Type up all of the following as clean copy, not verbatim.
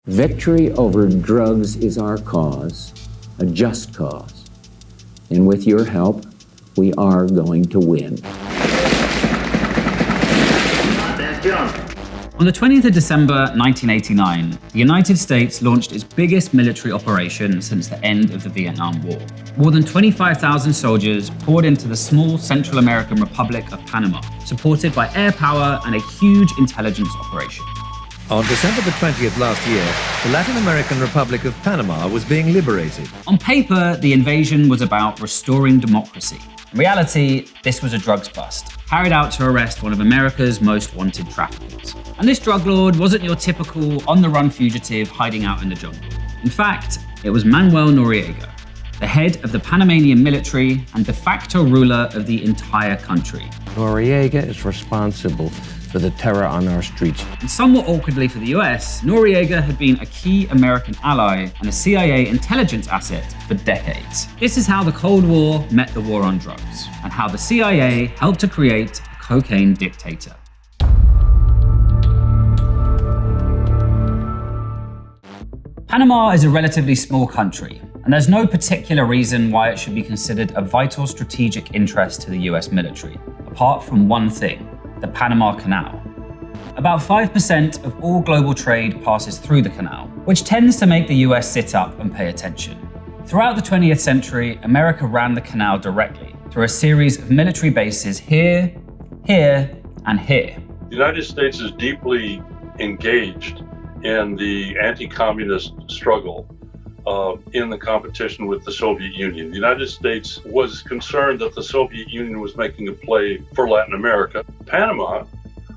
Victory over drugs is our cause, a just cause. And with your help, we are going to win. On the 20th of December 1989, the United States launched its biggest military operation since the end of the Vietnam War. More than 25,000 soldiers poured into the small Central American Republic of Panama, supported by air power and a huge intelligence operation. On December the 20th last year, the Latin American Republic of Panama was being liberated. On paper, the invasion was about restoring democracy. In reality, this was a drugs bust, carried out to arrest one of America's most wanted traffickers. And this drug lord wasn't your typical on-the-run fugitive hiding out in the jungle. In fact, it was Manuel Noriega, the head of the Panamanian military and de facto ruler of the entire country. Noriega is responsible for the terror on our streets. And somewhat awkwardly for the US, Noriega had been a key American ally and a CIA intelligence asset for decades. This is how the Cold War met the war on drugs, and how the CIA helped to create a cocaine dictator. Panama is a relatively small country, and there's no particular reason why it should be considered a vital strategic interest to the US military, apart from one thing: the Panama Canal. About 5% of all global trade passes through the canal, which tends to make the US sit up and pay attention. Throughout the 20th century, America ran the canal directly through a series of military bases here, here, and here. The United States is deeply engaged in the anti-communist struggle in the competition with the Soviet Union. The United States was concerned that the Soviet Union was making a play for Latin America. Panama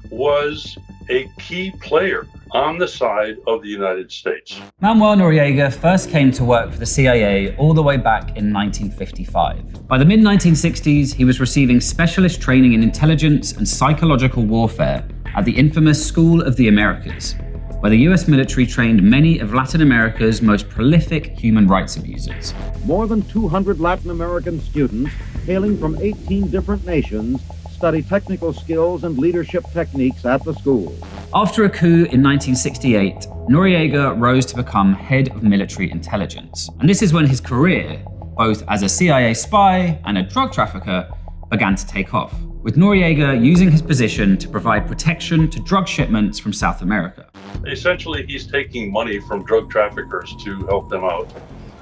was a key player on the side of the United States. Manuel Noriega first came to work for the CIA all the way back in 1955. By the mid-1960s, he was receiving specialist training in intelligence and psychological warfare at the infamous School of the Americas, where the US military trained many of Latin America's most prolific human rights abusers. More than 200 Latin American students, hailing from 18 different nations, study technical skills and leadership techniques at the school. After a coup in 1968, Noriega rose to become head of military intelligence. And this is when his career, both as a CIA spy and a drug trafficker, began to take off, with Noriega using his position to provide protection to drug shipments from South America. Essentially, he's taking money from drug traffickers to help them out.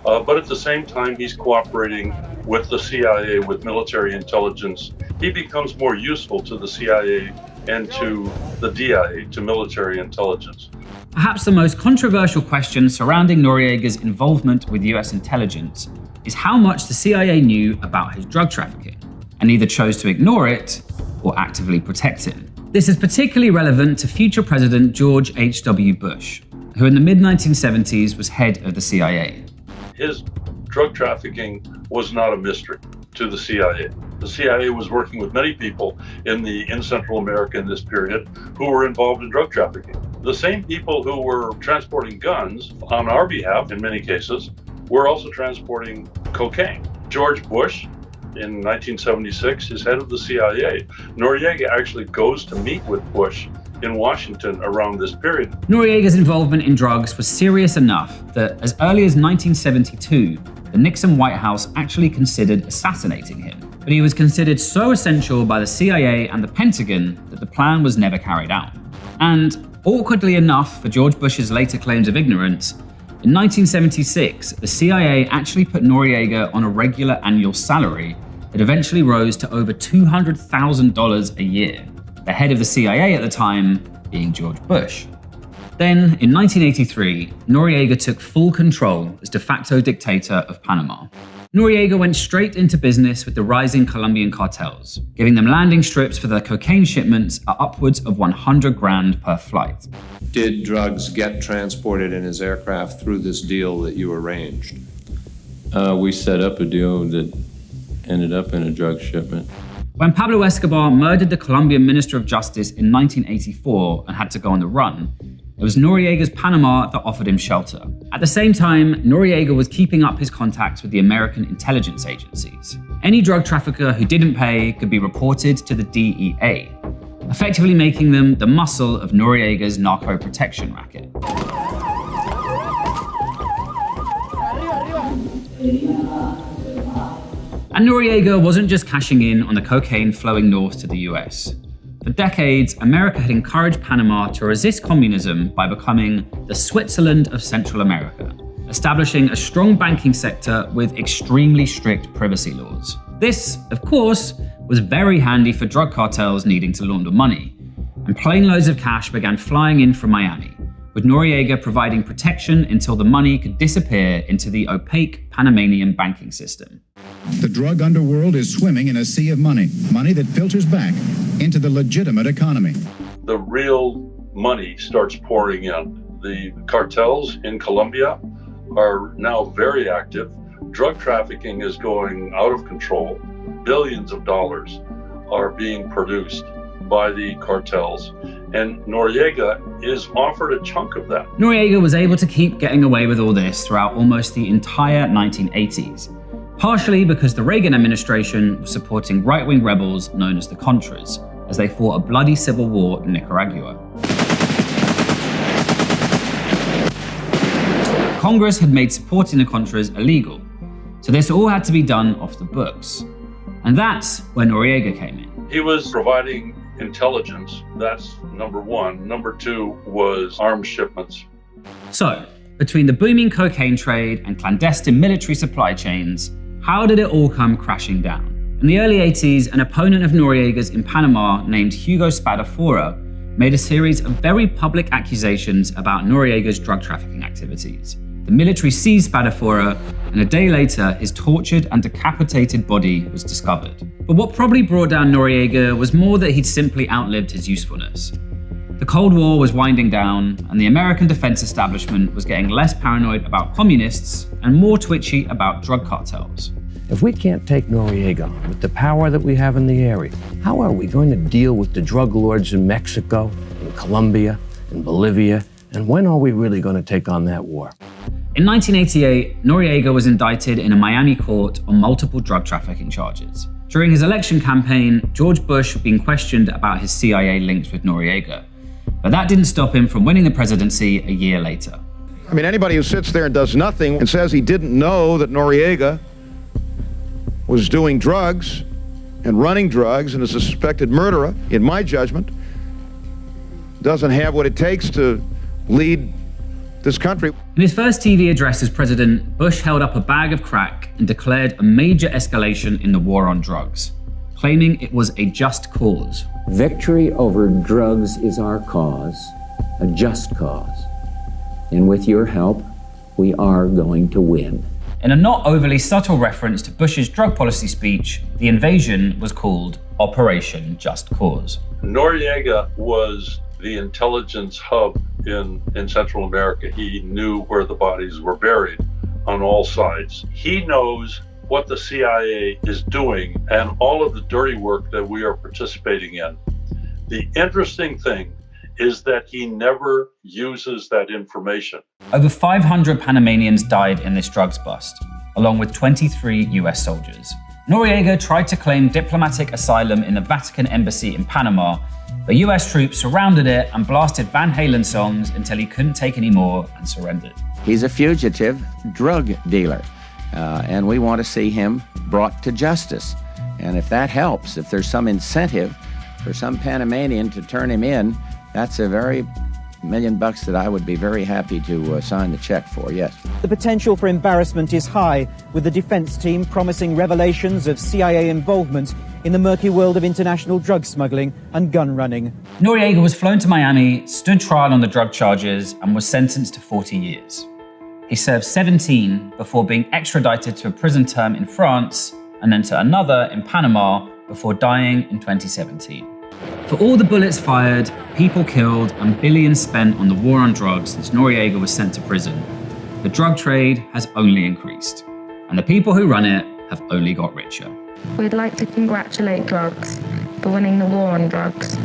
But at the same time, he's cooperating with the CIA, with military intelligence. He becomes more useful to the CIA and to the DIA, to military intelligence. Perhaps the most controversial question surrounding Noriega's involvement with US intelligence is how much the CIA knew about his drug trafficking, and either chose to ignore it or actively protect him. This is particularly relevant to future President George H.W. Bush, who in the mid-1970s was head of the CIA. His drug trafficking was not a mystery to the CIA. The CIA was working with many people in Central America in this period who were involved in drug trafficking. The same people who were transporting guns on our behalf, in many cases, were also transporting cocaine. George Bush, in 1976, is head of the CIA. Noriega actually goes to meet with Bush in Washington around this period. Noriega's involvement in drugs was serious enough that as early as 1972, the Nixon White House actually considered assassinating him. But he was considered so essential by the CIA and the Pentagon that the plan was never carried out. And awkwardly enough for George Bush's later claims of ignorance, in 1976, the CIA actually put Noriega on a regular annual salary that eventually rose to over $200,000 a year, the head of the CIA at the time being George Bush. Then, in 1983, Noriega took full control as de facto dictator of Panama. Noriega went straight into business with the rising Colombian cartels, giving them landing strips for their cocaine shipments at upwards of $100,000 per flight. Did drugs get transported in his aircraft through this deal that you arranged? We set up a deal that ended up in a drug shipment. When Pablo Escobar murdered the Colombian Minister of Justice in 1984 and had to go on the run, it was Noriega's Panama that offered him shelter. At the same time, Noriega was keeping up his contacts with the American intelligence agencies. Any drug trafficker who didn't pay could be reported to the DEA, effectively making them the muscle of Noriega's narco protection racket. And Noriega wasn't just cashing in on the cocaine flowing north to the US. For decades, America had encouraged Panama to resist communism by becoming the Switzerland of Central America, establishing a strong banking sector with extremely strict privacy laws. This, of course, was very handy for drug cartels needing to launder money, and plane loads of cash began flying in from Miami, with Noriega providing protection until the money could disappear into the opaque Panamanian banking system. The drug underworld is swimming in a sea of money that filters back into the legitimate economy. The real money starts pouring in. The cartels in Colombia are now very active. Drug trafficking is going out of control. Billions of dollars are being produced by the cartels, and Noriega is offered a chunk of that. Noriega was able to keep getting away with all this throughout almost the entire 1980s, partially because the Reagan administration was supporting right-wing rebels known as the Contras, as they fought a bloody civil war in Nicaragua. Congress had made supporting the Contras illegal, so this all had to be done off the books. And that's where Noriega came in. He was providing intelligence, that's number one. Number two was arms shipments. So, between the booming cocaine trade and clandestine military supply chains, how did it all come crashing down? In the early 80s, an opponent of Noriega's in Panama named Hugo Spadafora made a series of very public accusations about Noriega's drug trafficking activities. The military seized Spadafora, and a day later, his tortured and decapitated body was discovered. But what probably brought down Noriega was more that he'd simply outlived his usefulness. The Cold War was winding down, and the American defense establishment was getting less paranoid about communists and more twitchy about drug cartels. If we can't take Noriega on with the power that we have in the area, how are we going to deal with the drug lords in Mexico, in Colombia, in Bolivia, and when are we really going to take on that war? In 1988, Noriega was indicted in a Miami court on multiple drug trafficking charges. During his election campaign, George Bush had been questioned about his CIA links with Noriega, but that didn't stop him from winning the presidency a year later. I mean, anybody who sits there and does nothing and says he didn't know that Noriega was doing drugs and running drugs and is a suspected murderer, in my judgment, doesn't have what it takes to lead this country. In his first TV address as president, Bush held up a bag of crack and declared a major escalation in the war on drugs, claiming it was a just cause. Victory over drugs is our cause, a just cause. And with your help, we are going to win. In a not overly subtle reference to Bush's drug policy speech, the invasion was called Operation Just Cause. Noriega was the intelligence hub in Central America. He knew where the bodies were buried on all sides. He knows what the CIA is doing and all of the dirty work that we are participating in. The interesting thing is that he never uses that information. Over 500 Panamanians died in this drugs bust, along with 23 US soldiers. Noriega tried to claim diplomatic asylum in the Vatican embassy in Panama, but US troops surrounded it and blasted Van Halen songs until he couldn't take any more and surrendered. He's a fugitive drug dealer, and we want to see him brought to justice. And if that helps, if there's some incentive for some Panamanian to turn him in, that's a very $1 million that I would be very happy to sign the check for, yes. The potential for embarrassment is high, with the defense team promising revelations of CIA involvement in the murky world of international drug smuggling and gun running. Noriega was flown to Miami, stood trial on the drug charges, and was sentenced to 40 years. He served 17 before being extradited to a prison term in France and then to another in Panama before dying in 2017. For all the bullets fired, people killed, and billions spent on the war on drugs since Noriega was sent to prison, the drug trade has only increased, and the people who run it have only got richer. We'd like to congratulate drugs for winning the war on drugs.